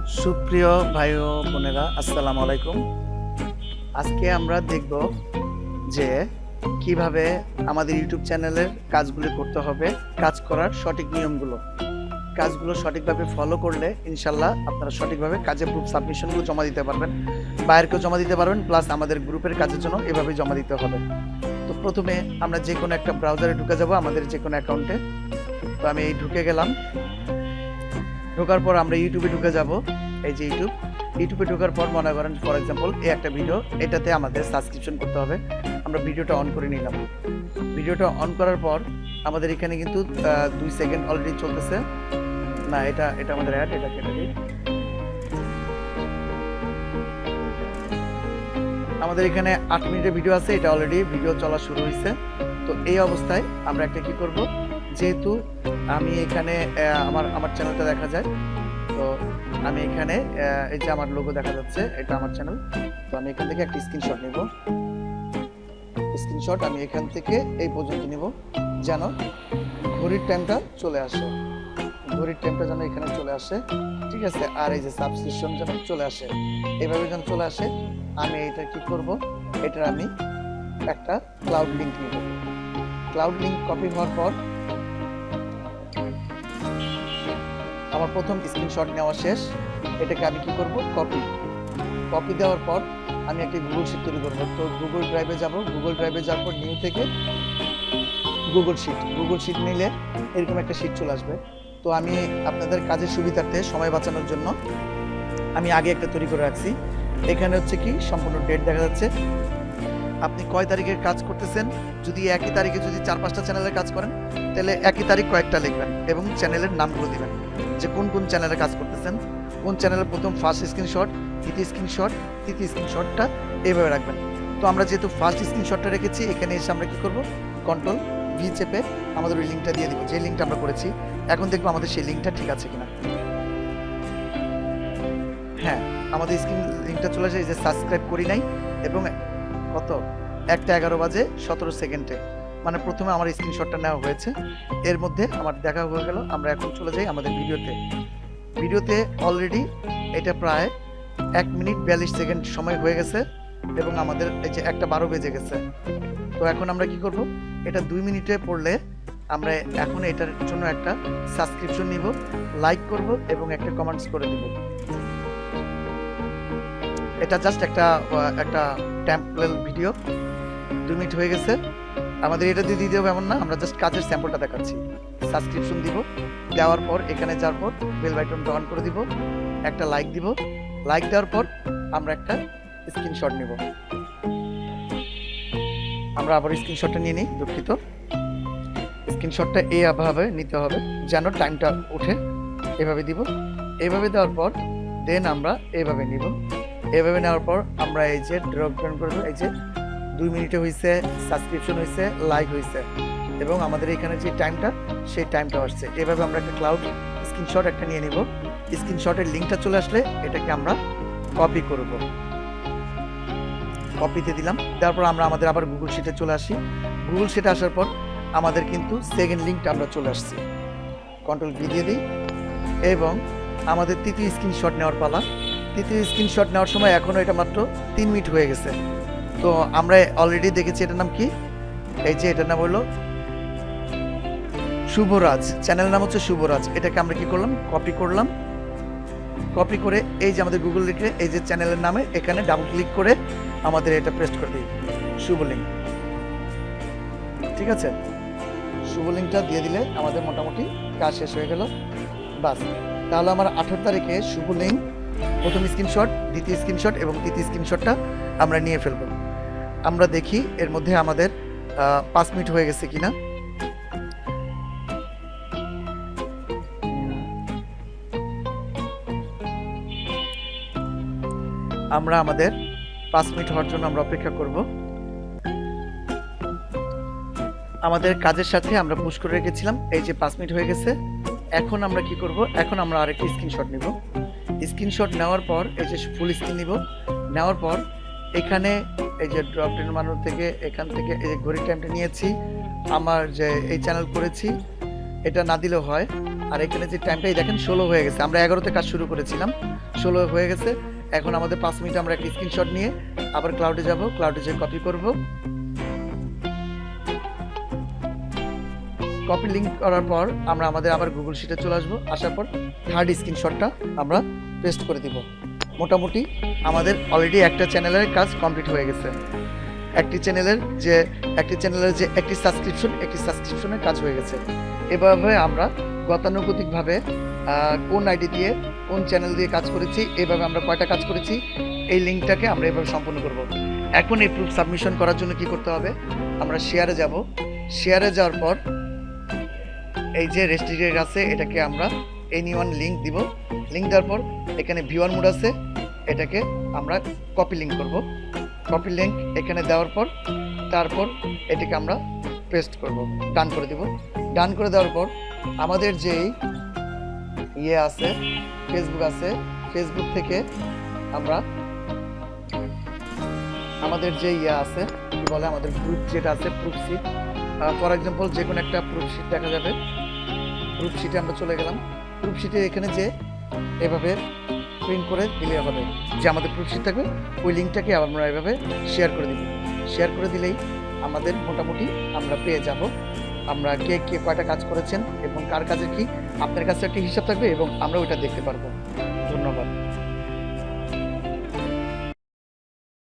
সুপ্রিয় ভাই ও বোনেরা, আসসালামু আলাইকুম। আজকে আমরা দেখব যে কিভাবে আমাদের ইউটিউব চ্যানেলের কাজগুলি করতে হবে, কাজ করার সঠিক নিয়মগুলো। কাজগুলো সঠিকভাবে ফলো করলে ইনশাল্লাহ আপনারা সঠিকভাবে কাজের প্রুফ সাবমিশনগুলো জমা দিতে পারবেন, বাইরেকেও জমা দিতে পারবেন, প্লাস আমাদের গ্রুপের কাজের জন্য এভাবে জমা দিতে হবে। তো প্রথমে আমরা যে কোনো একটা ব্রাউজারে ঢুকে যাব, আমাদের যে কোনো অ্যাকাউন্টে। তো আমি এই ঢুকে গেলাম। ঢোকার পর আমরা ইউটিউবে ঢুকে যাব। এই যে ইউটিউবে ঢোকার পর মনে করেন ফর এক্সাম্পল এই একটা ভিডিও, এটাতে আমাদের সাবস্ক্রিপশন করতে হবে। আমরা ভিডিওটা অন করে নিলাম। ভিডিওটা অন করার পর আমাদের এখানে কিন্তু 2 সেকেন্ড অলরেডি চলতেছে না, এটা আমাদের অ্যাড, এটা কেটে দিই। আমাদের এখানে 8 মিনিটের ভিডিও আছে, এটা অলরেডি ভিডিও চলা শুরু হয়েছে। তো এই অবস্থায় আমরা একটা কি করব, যেহেতু আমি এখানে আমার চ্যানেলটা দেখা যায়, তো আমি এখানে এই যে আমার লোগো দেখা যাচ্ছে, এটা আমার চ্যানেল। তো আমি এখান থেকে একটা স্ক্রিনশট নেব। স্ক্রিনশট আমি এখান থেকে এই পর্যন্ত নেব, যেন ঘড়ির টাইমটা চলে আসে। ঘড়ির টাইমটা যেন এখানে চলে আসে, ঠিক আছে। আর এই যে সাবস্ক্রিপশন যেন চলে আসে, এইভাবে যেন চলে আসে। আমি এটা কি করব, এটার আমি একটা ক্লাউড লিংক নিব। ক্লাউড লিংক কপি হওয়ার পর আমার প্রথম স্ক্রিনশট নেওয়া শেষ। এটাকে আমি কি করব, কপি দেওয়ার পর আমি একটা গুগল শিট তৈরি করব। তো গুগল ড্রাইভে যাব। গুগল ড্রাইভে যাওয়ার পর নিউ থেকে গুগল শিট নিলে এরকম একটা শিট চলে আসবে। তো আমি আপনাদের কাজের সুবিধার্থে সময় বাঁচানোর জন্য আমি আগে একটা তৈরি করে রাখছি। এখানে হচ্ছে কি সম্পূর্ণ ডেট দেখা যাচ্ছে, আপনি কয় তারিখের কাজ করতেছেন। যদি একই তারিখে যদি 4-5টা চ্যানেলের কাজ করেন, তাহলে একই তারিখ কয়েকটা লিখবেন এবং চ্যানেলের নামগুলো দিবেন, যে কোন কোন চ্যানেলে কাজ করতেছেন, কোন চ্যানেলের প্রথম ফার্স্ট স্ক্রিনশট, দ্বিতীয় স্ক্রিনশট, তৃতীয় স্ক্রিনশটটা এইভাবে রাখবেন। তো আমরা যেহেতু ফার্স্ট স্ক্রিনশটটা রেখেছি, এখানে এসে আমরা কি করব, কন্ট্রোল ভি চেপে আমাদের ওই লিঙ্কটা দিয়ে দিব, যে লিঙ্কটা আমরা করেছি। এখন দেখবো আমাদের সেই লিঙ্কটা ঠিক আছে কিনা। হ্যাঁ, আমাদের স্ক্রিন লিঙ্কটা চলে আসে, এই যে সাবস্ক্রাইব করি নাই, এবং কত 1:11 বাজে 17 সেকেন্ডে, মানে প্রথমে আমার স্ক্রিনশটটা নেওয়া হয়েছে। এর মধ্যে আমার দেখা হয়ে গেল। আমরা এখন চলে যাই আমাদের ভিডিওতে অলরেডি এটা প্রায় 1 মিনিট 42 সেকেন্ড সময় হয়ে গেছে, এবং আমাদের এই যে 1:12 বেজে গেছে। তো এখন আমরা কি করব, এটা 2 মিনিটে পড়লে আমরা এখন এটার জন্য একটা সাবস্ক্রিপশন নিব, লাইক করব এবং একটা কমেন্টস করে দিব। এটা জাস্ট একটা টেম্পলেট ভিডিও। 2 মিনিট হয়ে গেছে, আমাদের এটা দিয়ে দিতে হবে এমন না, আমরা জাস্ট কাজের স্যাম্পলটা দেখাচ্ছি। সাবস্ক্রিপশন দিব, দেওয়ার পর এখানে যাওয়ার পর বেল বাটনটা অন করে দিব, একটা লাইক দিব। লাইক দেওয়ার পর আমরা একটা স্ক্রিনশট নিব। আমরা আবার স্ক্রিনশটটা নিয়ে নিই, দুঃখিত। স্ক্রিনশটটা এইভাবে নিতে হবে যেন টাইমটা ওঠে, এভাবে দিব। এইভাবে দেওয়ার পর দেন আমরা এইভাবে নিব। এভাবে নেওয়ার পর আমরা এই যে ড্রপ ডাউন করব, এই যে 2 মিনিটে হয়েছে, সাবস্ক্রিপশন হয়েছে, লাইক হয়েছে, এবং আমাদের এখানে যে টাইমটা, সেই টাইমটা আসছে। এভাবে আমরা একটা ক্লাউড স্ক্রিনশট একটা নিয়ে নিব। স্ক্রিনশটের লিঙ্কটা চলে আসলে এটাকে আমরা কপি করব। কপিতে দিলাম, তারপর আমরা আমাদের আবার গুগল শিটে চলে আসি। গুগল শিটে আসার পর আমাদের কিন্তু সেকেন্ড লিঙ্কটা আমরা চলে আসছি। কন্ট্রোল ভি দিয়ে দিই, এবং আমাদের তৃতীয় স্ক্রিনশট নেওয়ার পালা। তৃতীয় স্ক্রিনশট নেওয়ার সময় এখনও এটা মাত্র 3 মিনিট হয়ে গেছে। তো আমরা অলরেডি দেখেছি এটার নাম কি, এই যে এটার নাম হলো শুভরাজ, চ্যানেলের নাম হচ্ছে শুভরাজ। এটাকে আমরা কি করলাম, কপি করলাম। কপি করে এই যে আমাদের গুগল লিখে এই যে চ্যানেলের নামে এখানে ডাবল ক্লিক করে আমাদের এটা পেস্ট করে দিই, শুভ লিঙ্ক। ঠিক আছে, শুভ লিঙ্কটা দিয়ে দিলে আমাদের মোটামুটি কাজ শেষ হয়ে গেল। বাস, তাহলে আমার 18 তারিখে শুভ লিঙ্ক, প্রথম স্ক্রিনশট, দ্বিতীয় স্ক্রিনশট এবং তৃতীয় স্ক্রিনশটটা আমরা নিয়ে ফেলব। আমরা দেখি এর মধ্যে আমাদের 5 মিনিট হয়ে গেছে কিনা। আমরা আমাদের 5 মিনিট হওয়ার জন্য আমরা অপেক্ষা করব। আমাদের কাজের সাথে আমরা পুশ করে রেখেছিলাম, এই যে 5 মিনিট হয়ে গেছে। এখন আমরা কি করব, এখন আমরা আরেকটা স্ক্রিনশট নিব। স্ক্রিনশট নেওয়ার পর এই যে ফুল স্ক্রিন নিব। নেওয়ার পর এখানে এই যে ড্রপ ডাউন মেনু থেকে এখান থেকে এই যে ঘড়ির টাইমটা নিয়েছি, আমার যে এই চ্যানেল করেছি এটা না দিলেও হয়। আর এখানে যে টাইমটাই দেখেন 16 হয়ে গেছে, আমরা 11তে কাজ শুরু করেছিলাম, 16 হয়ে গেছে। এখন আমাদের 5 মিনিট আমরা একটা স্ক্রিনশট নিয়ে আবার ক্লাউডে যাব, ক্লাউডে যেয়ে কপি করব, কপি লিঙ্ক করার পর আমরা আমাদের আবার গুগল শিটে চলে আসবো, আসার পর থার্ড স্ক্রিনশটটা আমরা পেস্ট করে দিব। মোটামুটি আমাদের অলরেডি একটা চ্যানেলের কাজ কমপ্লিট হয়ে গেছে। একটি চ্যানেলের যে একটি সাবস্ক্রিপশনের কাজ হয়ে গেছে। এভাবে আমরা গতানুগতিকভাবে কোন আইডি দিয়ে কোন চ্যানেল দিয়ে কাজ করেছি, এভাবে আমরা কয়টা কাজ করেছি, এই লিঙ্কটাকে আমরা এভাবে সম্পূর্ণ করব। এখন এই প্রুফ সাবমিশন করার জন্য কি করতে হবে, আমরা শেয়ারে যাব, শেয়ারে যাওয়ার পর এই যে রেস্ট্রিক্টেড আছে এটাকে আমরা এনিওয়ান লিঙ্ক দিব, লিঙ্ক দেওয়ার পর এখানে ভিউয়ার মোড আছে, এটাকে আমরা কপি লিঙ্ক করব, কপি লিঙ্ক এখানে দেওয়ার পর তারপর এটাকে আমরা পেস্ট করব, ডান করে দিব। ডান করে দেওয়ার পর আমাদের যেই আছে ফেসবুক আছে, ফেসবুক থেকে আমরা আমাদের যে আছে কি বলে আমাদের গ্রুপ যেটা আছে প্রুফ শিট, ফর এক্সাম্পল যে কোনো একটা প্রুফ শিট দেখা যাবে, প্রুফ শিটে আমরা চলে গেলাম। প্রুফ শিটে এখানে যে এভাবে প্রিন্ট করে দিলে হবে, যে আমাদের প্রুফ শিট থাকবে ওই লিঙ্কটাকে আমরা এভাবে শেয়ার করে দিব। শেয়ার করে দিলেই আমাদের মোটামুটি আমরা পেয়ে যাব আমরা কে কে কয়টা কাজ করেছেন এবং কার কাজের কি, আপনার কাছে একটা হিসাব থাকবে এবং আমরা ওইটা দেখতে পারবো। ধন্যবাদ।